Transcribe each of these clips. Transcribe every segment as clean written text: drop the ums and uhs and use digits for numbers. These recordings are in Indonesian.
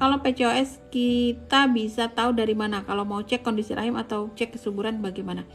kalau PCOS kita bisa tahu dari mana? Kalau mau cek kondisi rahim atau cek kesuburan bagaimana?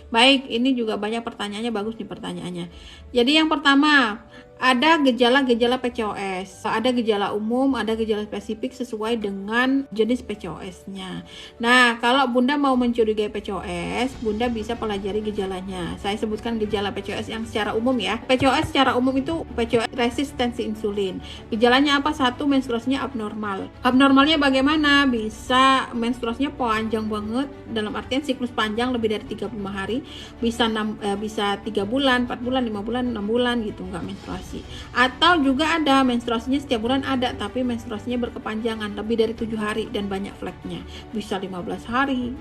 Baik, ini juga banyak pertanyaannya, bagus nih pertanyaannya. Jadi yang pertama, ada gejala-gejala PCOS. Ada gejala umum, ada gejala spesifik sesuai dengan jenis PCOS-nya. Nah, kalau Bunda mau mencurigai PCOS, Bunda bisa pelajari gejalanya. Saya sebutkan gejala PCOS yang secara umum ya. PCOS secara umum itu PCOS resistensi insulin. Gejalanya apa? Satu, menstruasinya abnormal. Abnormalnya bagaimana? Bisa menstruasinya panjang banget, dalam artian siklus panjang lebih dari 35 hari, bisa 3 bulan, 4 bulan, 5 bulan, 6 bulan gitu, nggak menstruasi. Atau juga ada menstruasinya setiap bulan ada, tapi menstruasinya berkepanjangan lebih dari 7 hari dan banyak fleknya, bisa 15 hari,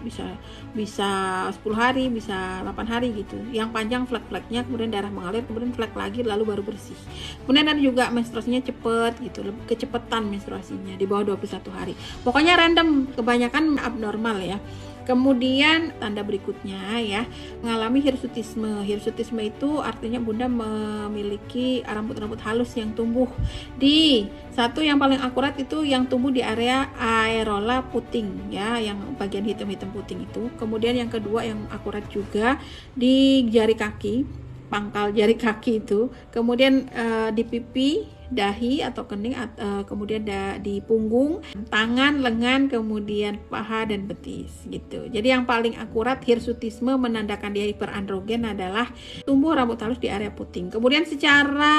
bisa 10 hari, bisa 8 hari gitu. Yang panjang flek-fleknya, kemudian darah mengalir, kemudian flek lagi, lalu baru bersih. Kemudian ada juga menstruasinya cepet gitu, kecepetan menstruasinya di bawah 21 hari. Pokoknya random, kebanyakan abnormal ya. Kemudian tanda berikutnya ya, mengalami hirsutisme. Hirsutisme itu artinya Bunda memiliki rambut-rambut halus yang tumbuh di satu, yang paling akurat itu yang tumbuh di area areola puting ya, yang bagian hitam-hitam puting itu. Kemudian yang kedua yang akurat juga di jari kaki, pangkal jari kaki itu. Kemudian di pipi, dahi atau kening, kemudian di punggung, tangan, lengan, kemudian paha dan betis gitu. Jadi yang paling akurat hirsutisme menandakan dia hiperandrogen adalah tumbuh rambut halus di area puting. Kemudian secara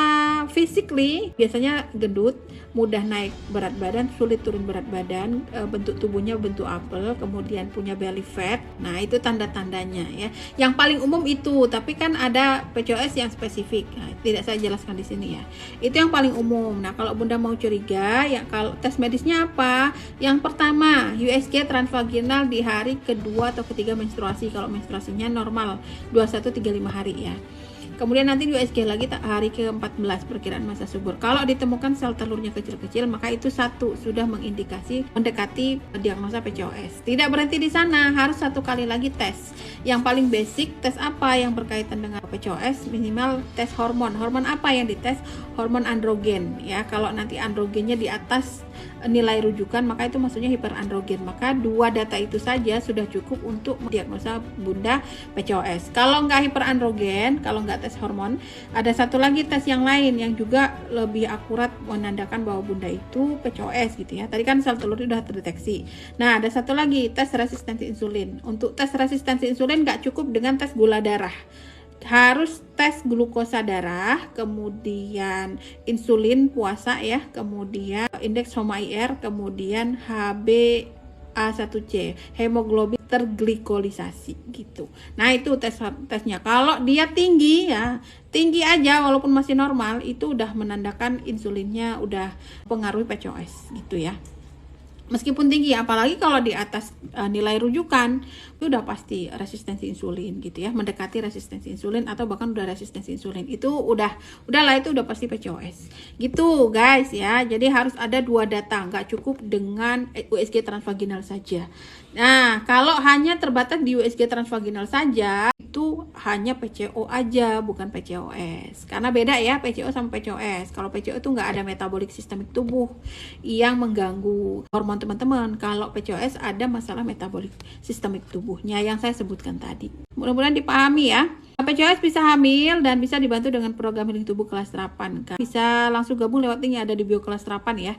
physically biasanya gendut, mudah naik berat badan, sulit turun berat badan, bentuk tubuhnya bentuk apel, kemudian punya belly fat. Nah, itu tanda-tandanya ya. Yang paling umum itu, tapi kan ada PCOS yang spesifik. Nah, tidak saya jelaskan di sini ya. Itu yang paling umum. Nah, kalau Bunda mau curiga ya, kalau tes medisnya apa? Yang pertama, USG transvaginal di hari kedua atau ketiga menstruasi, kalau menstruasinya normal 21-35 hari ya. Kemudian nanti USG lagi hari ke-14 perkiraan masa subur. Kalau ditemukan sel telurnya kecil-kecil, maka itu satu sudah mengindikasi mendekati diagnosa PCOS. Tidak berhenti di sana, harus satu kali lagi tes. Yang paling basic, tes apa yang berkaitan dengan PCOS? Minimal tes hormon. Hormon apa yang dites? Hormon androgen ya. Kalau nanti androgennya di atas nilai rujukan, maka itu maksudnya hiperandrogen. Maka dua data itu saja sudah cukup untuk mendiagnosa Bunda PCOS. Kalau nggak hiperandrogen, kalau nggak tes hormon, ada satu lagi tes yang lain yang juga lebih akurat menandakan bahwa Bunda itu PCOS gitu ya. Tadi kan sel telur sudah terdeteksi. Nah, ada satu lagi tes resistensi insulin. Untuk tes resistensi insulin nggak cukup dengan tes gula darah, harus tes glukosa darah, kemudian insulin puasa ya, kemudian indeks HOMA-IR, kemudian HbA1c, hemoglobin terglikolisasi gitu. Nah, itu tesnya. Kalau dia tinggi ya, tinggi aja walaupun masih normal, itu udah menandakan insulinnya udah pengaruhi PCOS gitu ya. Meskipun tinggi, apalagi kalau di atas nilai rujukan, itu udah pasti resistensi insulin gitu ya, mendekati resistensi insulin atau bahkan udah resistensi insulin. Itu udahlah itu udah pasti PCOS. Gitu guys ya. Jadi harus ada dua data, nggak cukup dengan USG transvaginal saja. Nah, kalau hanya terbatas di USG transvaginal saja, itu hanya PCO aja, bukan PCOS. Karena beda ya PCO sama PCOS. Kalau PCO itu nggak ada metabolik sistemik tubuh yang mengganggu hormon teman-teman. Kalau PCOS ada masalah metabolik sistemik tubuhnya yang saya sebutkan tadi. Mudah-mudahan dipahami ya. PCOS bisa hamil dan bisa dibantu dengan program healing tubuh kelas 8. Bisa langsung gabung lewat link yang ada di bio kelas 8 ya.